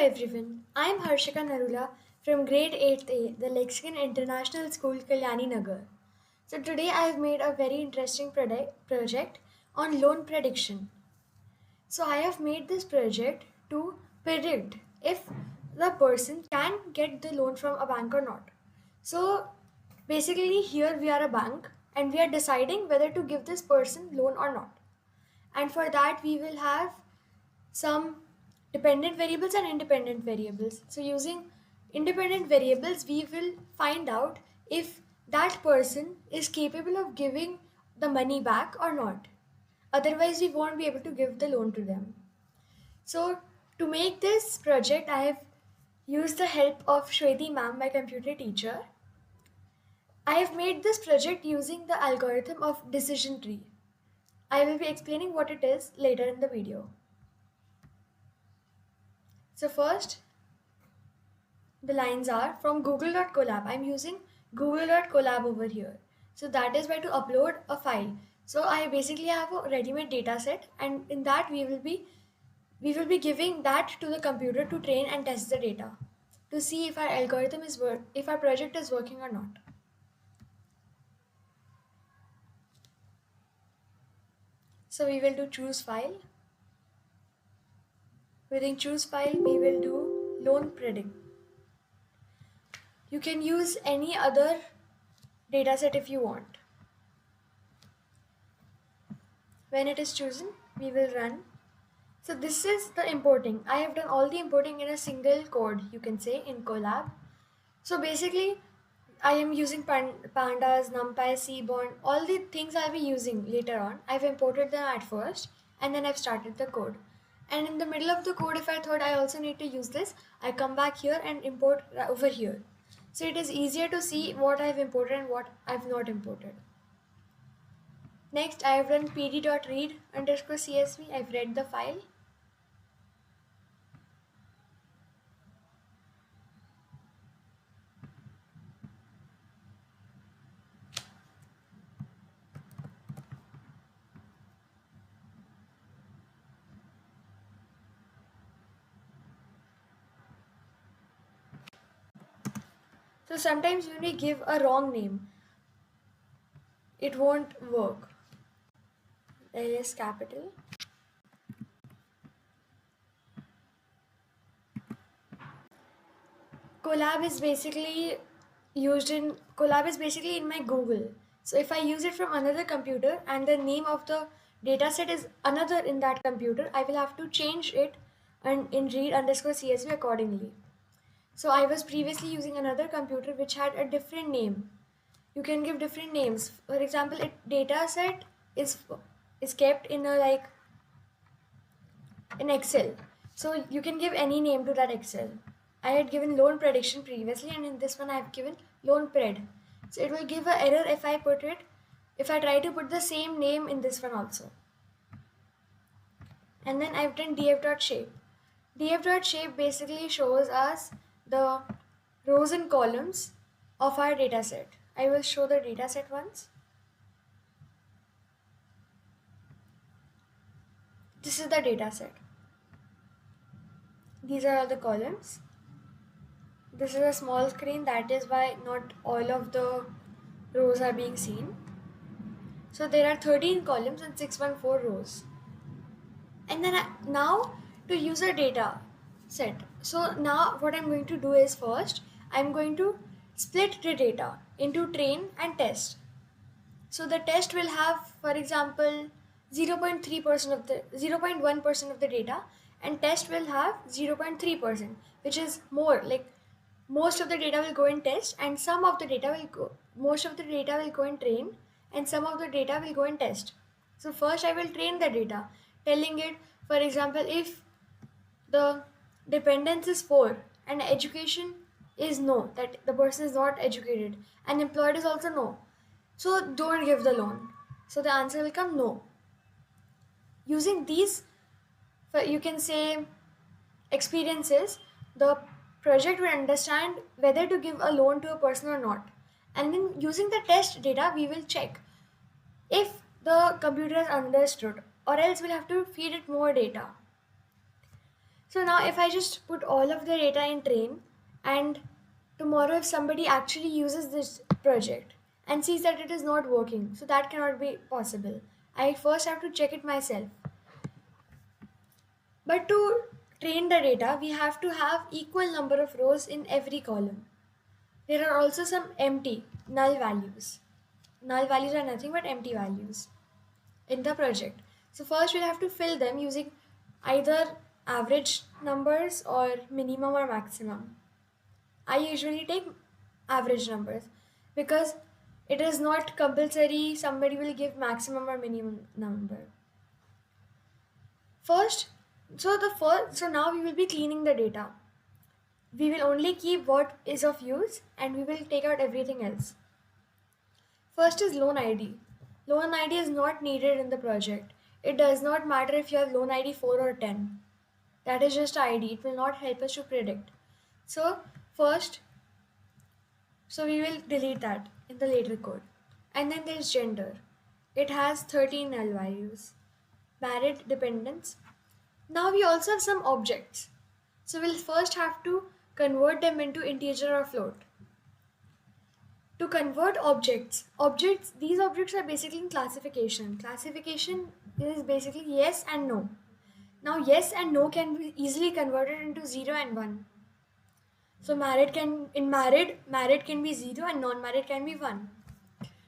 everyone, I am Harshika Narula from grade 8A, the Lexicon International School, Kalyani Nagar. So today I have made a very interesting project on loan prediction. So I have made this project to predict if the person can get the loan from a bank or not. So basically here we are a bank and we are deciding whether to give this person loan or not. And for that we will have some dependent variables and independent variables. So using independent variables, we will find out if that person is capable of giving the money back or not. Otherwise, we won't be able to give the loan to them. So to make this project, I have used the help of Shweti ma'am, my computer teacher. I have made this project using the algorithm of decision tree. I will be explaining what it is later in the video. So first, the lines are from google.colab. I'm using google.colab over here. So that is where to upload a file. So I basically have a ready-made data set, and in that we will be giving that to the computer to train and test the data to see if our algorithm is if our project is working or not. So we will do choose file. Within choose file, we will do loan predict. You can use any other dataset if you want. When it is chosen, we will run. So this is the importing. I have done all the importing in a single code, you can say, in Colab. So basically, I am using pandas, numpy, seaborn, all the things I'll be using later on. I've imported them at first and then I've started the code. And in the middle of the code, if I thought I also need to use this, I come back here and import over here. So it is easier to see what I've imported and what I've not imported. Next, I have run pd.read_csv. I've read the file. So sometimes when we give a wrong name, it won't work. Alias capital. Colab is basically in my Google. So if I use it from another computer and the name of the dataset is another in that computer, I will have to change it and in read_csv accordingly. So I was previously using another computer which had a different name. You can give different names. For example, dataset is kept in in Excel. So you can give any name to that Excel. I had given loan prediction previously, and in this one I have given loan pred. So it will give an error if I try to put the same name in this one also. And then I've done df.shape. df.shape basically shows us the rows and columns of our dataset. I will show the dataset once. This is the dataset. These are all the columns. This is a small screen, that is why not all of the rows are being seen. So there are 13 columns and 614 rows. And then now to use a data set. So now what I'm going to do is first I'm going to split the data into train and test. So the test will have, for example, 0.1% of the data, and test will have 0.3%, which is more, like most of the data will go in test and most of the data will go in train and some of the data will go in test. So first I will train the data, telling it, for example, if the dependence is 4 and education is no, that the person is not educated, and employed is also no, so don't give the loan. So the answer will come no. Using these, you can say, experiences, the project will understand whether to give a loan to a person or not. And then using the test data, we will check if the computer has understood, or else we'll have to feed it more data. So now if I just put all of the data in train, and tomorrow if somebody actually uses this project and sees that it is not working, so that cannot be possible. I first have to check it myself. But to train the data, we have to have equal number of rows in every column. There are also some empty, null values. Null values are nothing but empty values in the project. So first we'll have to fill them using either average numbers or minimum or maximum. I usually take average numbers because it is not compulsory somebody will give maximum or minimum number. First, so now we will be cleaning the data. We will only keep what is of use and we will take out everything else. First is loan ID. Loan ID is not needed in the project. It does not matter if you have loan ID 4 or 10. That is just ID. It will not help us to predict. So first, so we will delete that in the later code. And then there is gender. It has 13 null values. Married, dependents. Now we also have some objects. So we'll first have to convert them into integer or float. To convert these objects are basically in classification. Classification is basically yes and no. Now yes and no can be easily converted into 0 and 1. So married can be 0 and non-married can be 1.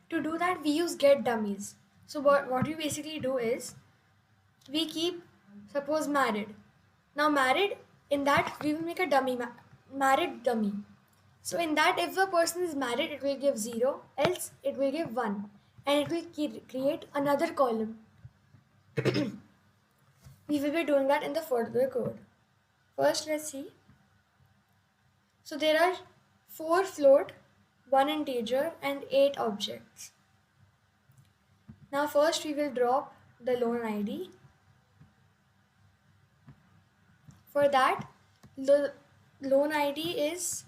To do that we use get dummies. So what we basically do is we keep suppose married. Now married, in that we will make a dummy married dummy. So in that if the person is married it will give 0, else it will give 1 and it will create another column. We will be doing that in the further code. First let's see. So there are 4 float, 1 integer and 8 objects. Now first we will drop the loan ID. For that, the loan ID is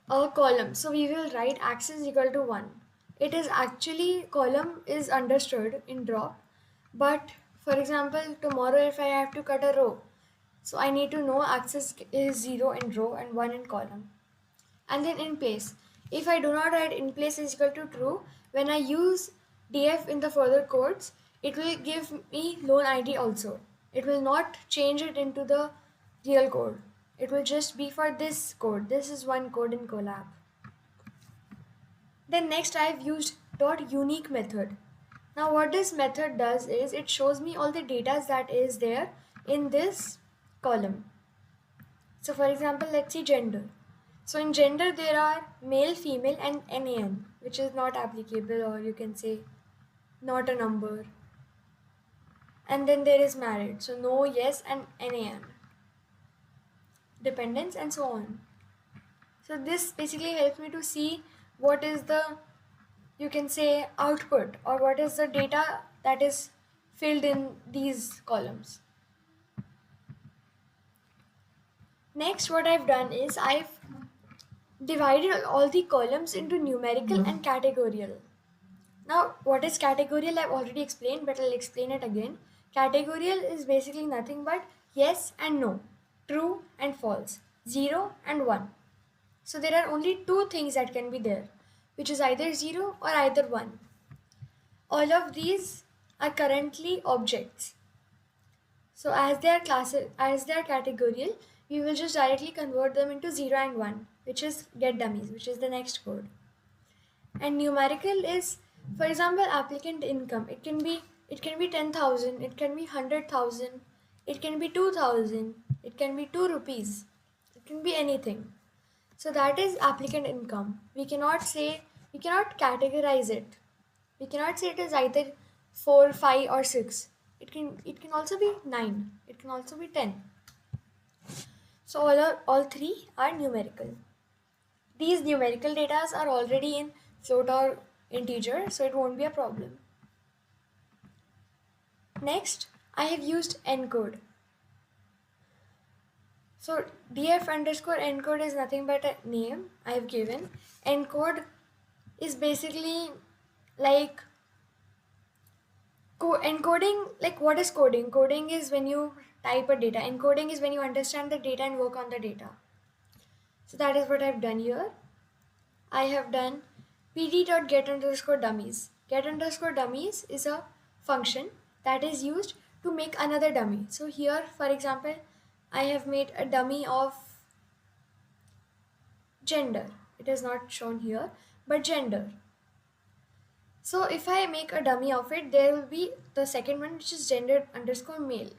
a column. So we will write axis equal to 1. It is actually column is understood in drop. But for example, tomorrow if I have to cut a row, so I need to know axis is 0 in row and 1 in column. And then in place. If I do not write in place is equal to true, when I use df in the further codes, it will give me loan ID also. It will not change it into the real code. It will just be for this code. This is one code in Colab. Then next I have used .unique method. Now what this method does is it shows me all the data that is there in this column. So for example, let's see gender. So in gender there are male, female and NaN, which is not applicable, or you can say not a number. And then there is married, so no, yes and NaN. Dependents and so on. So this basically helps me to see what is the, you can say, output, or what is the data that is filled in these columns. Next what I've done is I've divided all the columns into numerical and categorical. Now what is categorical I've already explained, but I'll explain it again. Categorical is basically nothing but yes and no, true and false, 0 and 1. So there are only 2 things that can be there, which is either 0 or either 1. All of these are currently objects. So as they are categorical, we will just directly convert them into 0 and 1, which is get dummies, which is the next code. And numerical is, for example, applicant income. It can be 10,000, it can be 100,000, it can be 2,000, it can be 2 rupees, it can be anything. So that is applicant income. We cannot categorize it. We cannot say it is either 4, 5 or 6. It can also be 9. It can also be 10. So all 3 are numerical. These numerical data are already in float or integer, so it won't be a problem. Next, I have used encode. So df underscore encode is nothing but a name I have given. Encode is basically like encoding. Like what is coding? Coding is when you type a data. Encoding is when you understand the data and work on the data. So that is what I've done here. I have done pd.get_dummies. Get_dummies is a function that is used to make another dummy. So here, for example, I have made a dummy of gender. It is not shown here, but gender. So if I make a dummy of it, there will be the second one, which is gender_male.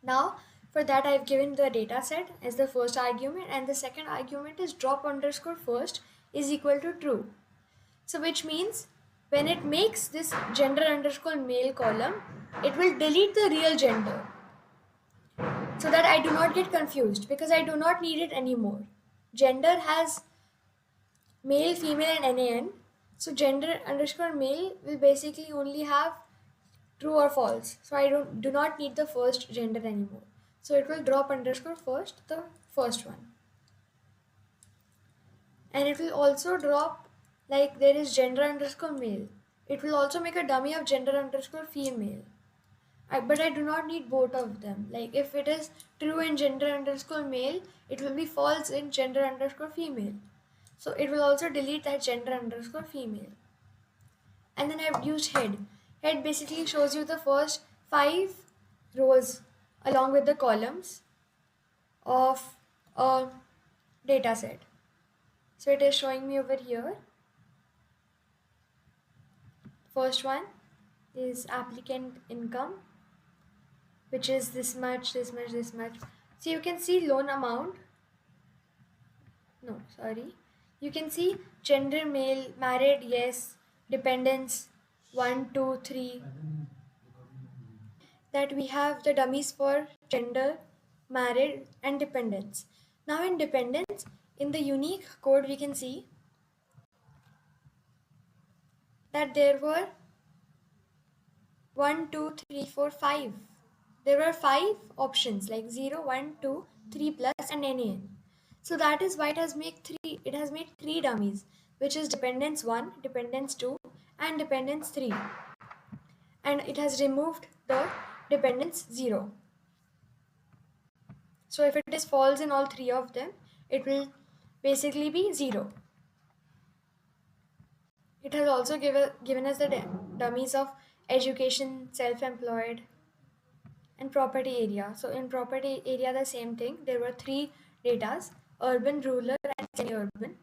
Now for that I've given the data set as the first argument, and the second argument is drop_first is equal to true. So which means when it makes this gender_male column, it will delete the real gender, so that I do not get confused, because I do not need it anymore. Gender has male, female and NaN. So gender_male will basically only have true or false. So I do not need the first gender anymore. So it will drop_first, the first one. And it will also drop, like there is gender_male. It will also make a dummy of gender_female. But I do not need both of them. Like if it is true in gender_male, it will be false in gender_female. So it will also delete that gender_female. And then I've used head. Head basically shows you the first 5 rows along with the columns of a data set. So it is showing me over here. First one is applicant income, which is this much, this much, this much. So you can see loan amount. No, sorry. You can see gender male, married, yes, dependents 1, 2, 3. That we have the dummies for gender, married and dependents. Now in dependents, in the unique code we can see that there were 1, 2, 3, 4, 5. There were 5 options like 0, 1, 2, 3 plus and NaN. So that is why it has made 3 dummies, which is dependents 1, dependents 2 and dependents 3. And it has removed the dependents 0. So if it is false in all 3 of them, it will basically be 0. It has also given us the dummies of education, self-employed and property area. So in property area, the same thing. There were 3 datas: urban, rural and semi-urban.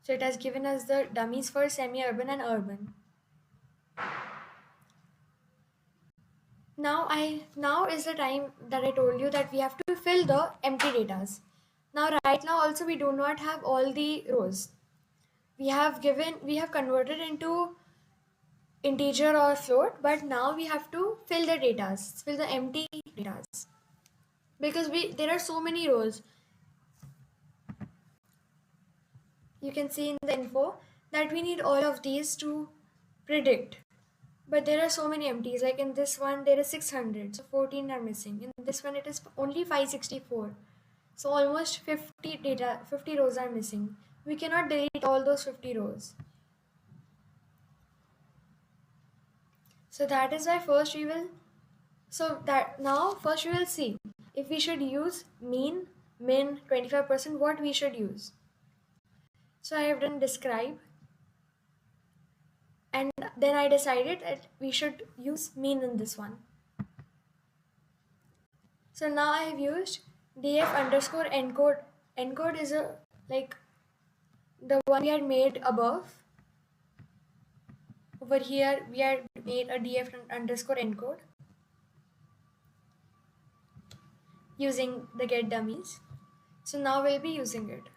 So it has given us the dummies for semi-urban and urban. Now is the time that I told you that we have to fill the empty datas. Now right now also we do not have all the rows. We have converted into integer or float, but now we have to fill the empty datas, because there are so many rows. You can see in the info that we need all of these to predict, but there are so many empties. Like in this one there is 600, so 14 are missing. In this one it is only 564, so almost 50 rows are missing. We cannot delete all those 50 rows. So that is why first we will see if we should use mean, min, 25%, what we should use. So I have done describe, and then I decided that we should use mean in this one. So now I have used df_encode. Encode is the one we had made above. Over here we had made a df_encode using the get dummies. So now we'll be using it.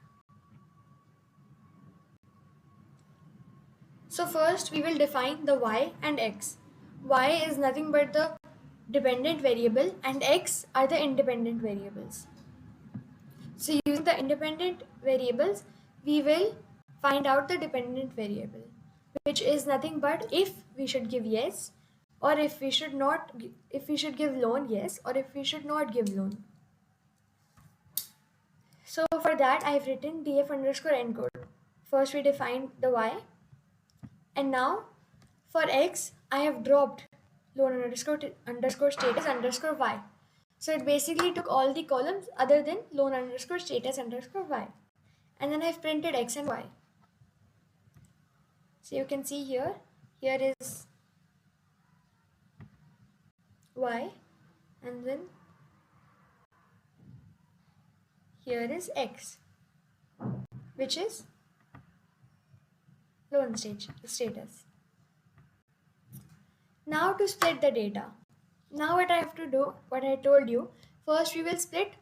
So first we will define the y and x. Y is nothing but the dependent variable and x are the independent variables. So using the independent variables, we will find out the dependent variable, which is nothing but if we should give yes, or if we should give loan, yes, or if we should not give loan. So for that I have written df_encode. First we defined the y, and now for x I have dropped loan_status_y. So it basically took all the columns other than loan underscore status underscore y. And then I've printed x and y. So you can see here is y, and then here is x, which is loan status. Now to split the data. Now what I have to do, what I told you, first we will split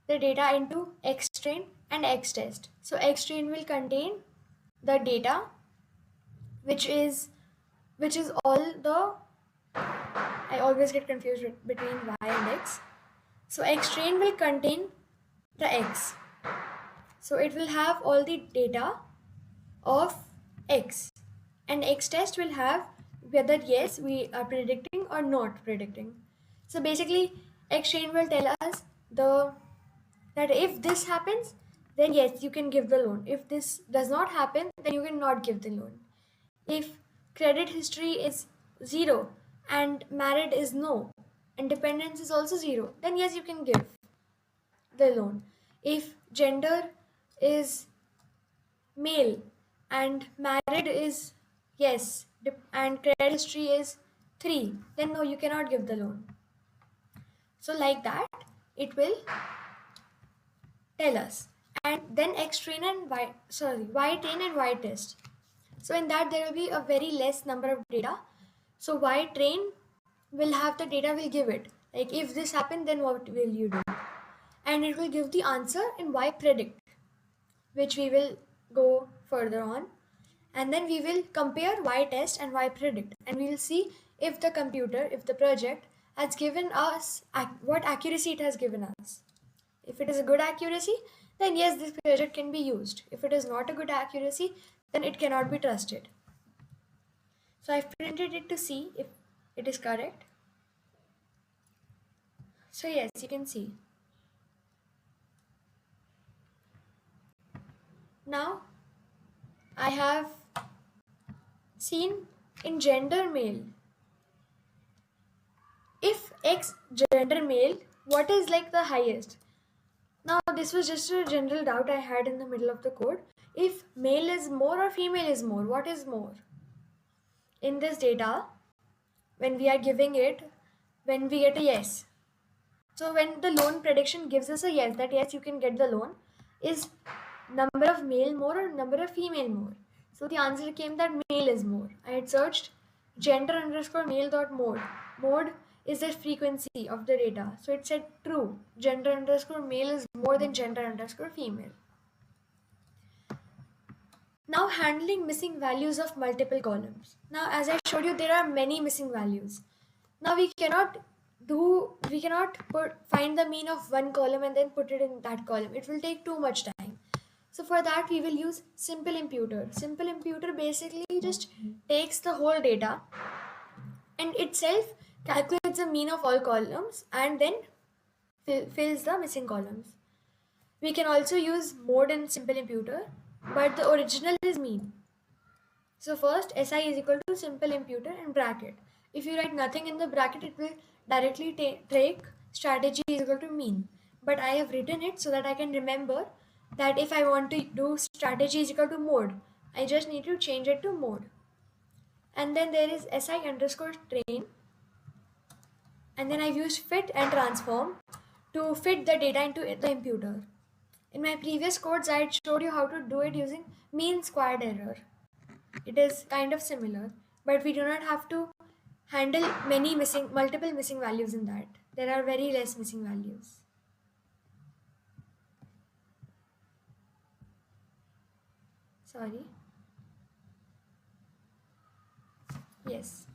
the data into xtrain and xtest. So xtrain will contain the data which is all the, I always get confused between y and x. So xtrain will contain the x. So it will have all the data of x, and xtest will have whether yes we are predicting or not predicting. So basically xtrain will tell us that if this happens, then yes you can give the loan. If this does not happen, then you cannot give the loan. If credit history is 0 and married is no and dependence is also 0, then yes you can give the loan. If gender is male and married is yes and credit history is 3, then no, you cannot give the loan. So like that it will tell us. And then xtrain and y-train and y-test. So in that there will be a very less number of data. So y-train will have the data, will give it. Like if this happened, then what will you do? And it will give the answer in y-predict, which we will go further on. And then we will compare y-test and y-predict. And we will see if the computer, if the project has given us what accuracy it has given us. If it is a good accuracy, then yes, this project can be used. If it is not a good accuracy, then it cannot be trusted. So I've printed it to see if it is correct. So yes, you can see. Now I have seen in gender male. If X gender male, what is like the highest? Now this was just a general doubt I had in the middle of the code. If male is more or female is more, what is more? In this data, when we are giving it, when we get a yes. So when the loan prediction gives us a yes, that yes you can get the loan, is number of male more or number of female more? So the answer came that male is more. I had searched gender underscore male dot mode. Mode is the frequency of the data. So it said true. Gender underscore male is more than gender underscore female. Now handling missing values of multiple columns. Now as I showed you, there are many missing values. Now we cannot find the mean of one column and then put it in that column. It will take too much time. So for that we will use simple imputer. Simple imputer basically just takes the whole data and itself calculates the mean of all columns and then fills the missing columns. We can also use mode in simple imputer, but the original is mean. So first SI is equal to simple imputer and bracket. If you write nothing in the bracket, it will directly take strategy is equal to mean. But I have written it so that I can remember that if I want to do strategy is equal to mode, I just need to change it to mode. And then there is SI underscore train. And then I've used fit and transform to fit the data into the imputer. In my previous codes, I had showed you how to do it using mean squared error. It is kind of similar, but we do not have to handle multiple missing values in that. There are very less missing values. Sorry. Yes.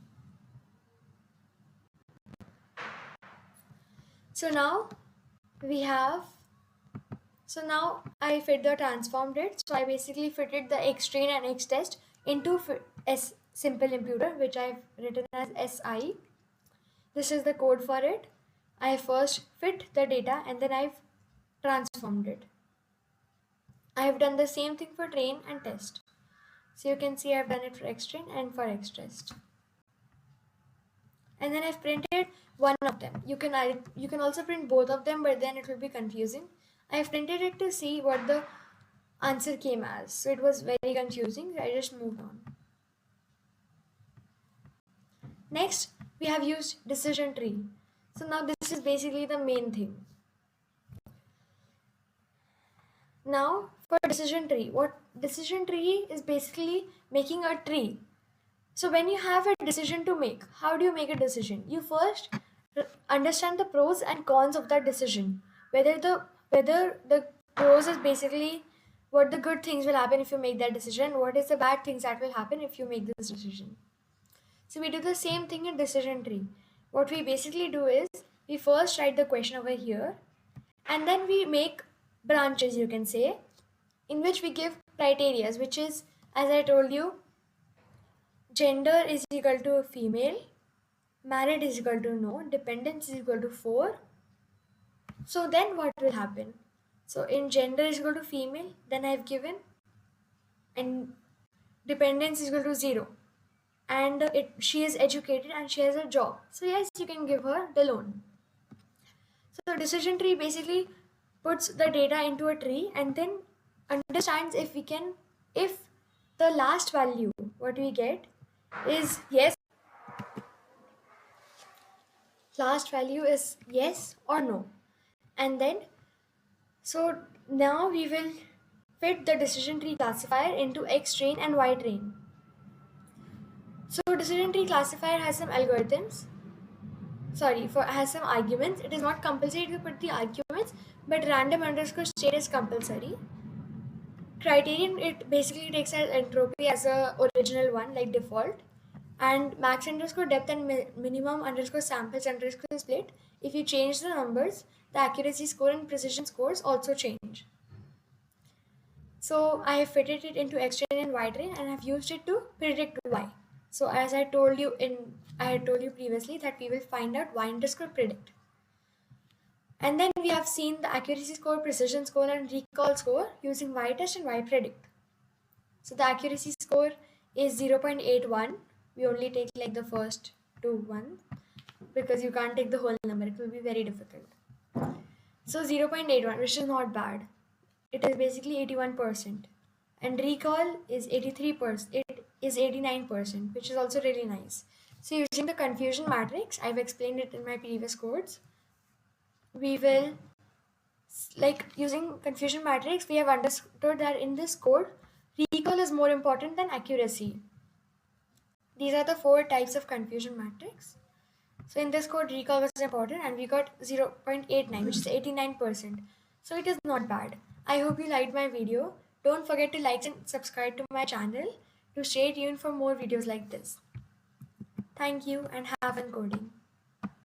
So now I fit the transformed it. So I basically fitted the xtrain and xtest into simple imputer, which I've written as SI. This is the code for it. I first fit the data and then I've transformed it. I have done the same thing for train and test. So you can see I've done it for xtrain and for xtest. and then I've printed one of them. You can also print both of them, but then it will be confusing. I've printed it to see what the answer came as. So it was very confusing. I just moved on. Next, we have used decision tree. So now this is basically the main thing. Now for decision tree, what decision tree is basically making a tree. So when you have a decision to make, how do you make a decision? You first understand the pros and cons of that decision. Whether the pros is basically what the good things will happen if you make that decision, what is the bad things that will happen if you make this decision. So we do the same thing in decision tree. What we basically do is we first write the question over here, and then we make branches, you can say, in which we give criterias, which is, as I told you, gender is equal to female, married is equal to no, dependence is equal to 4. So then what will happen? So in gender is equal to female, then I've given, and dependence is equal to 0. And she is educated and she has a job. So yes, you can give her the loan. So decision tree basically puts the data into a tree and then understands if the last value what we get is yes, last value is yes or no. And then so now we will fit the decision tree classifier into X train and Y train. So decision tree classifier has some algorithms. Has some arguments. It is not compulsory to put the arguments, but random underscore state is compulsory. Criterion, it basically takes as entropy as a original one, like default. And max underscore depth and minimum underscore samples underscore split. If you change the numbers, the accuracy score and precision scores also change. So I have fitted it into X train and Y train, and I've used it to predict Y. So as I told you previously that we will find out Y underscore predict. And then we have seen the accuracy score, precision score, and recall score using Y test and Y predict. So the accuracy score is 0.81. We only take like the first 2 ones because you can't take the whole number. It will be very difficult. So 0.81, which is not bad. It is basically 81%. And recall is 83%. It is 89%, which is also really nice. So using the confusion matrix, I've explained it in my previous codes. We will, like using confusion matrix, we have understood that in this code, recall is more important than accuracy. These are the 4 types of confusion matrix. So in this code, recall was important and we got 0.89, which is 89%. So it is not bad. I hope you liked my video. Don't forget to like and subscribe to my channel to stay tuned for more videos like this. Thank you and have fun coding.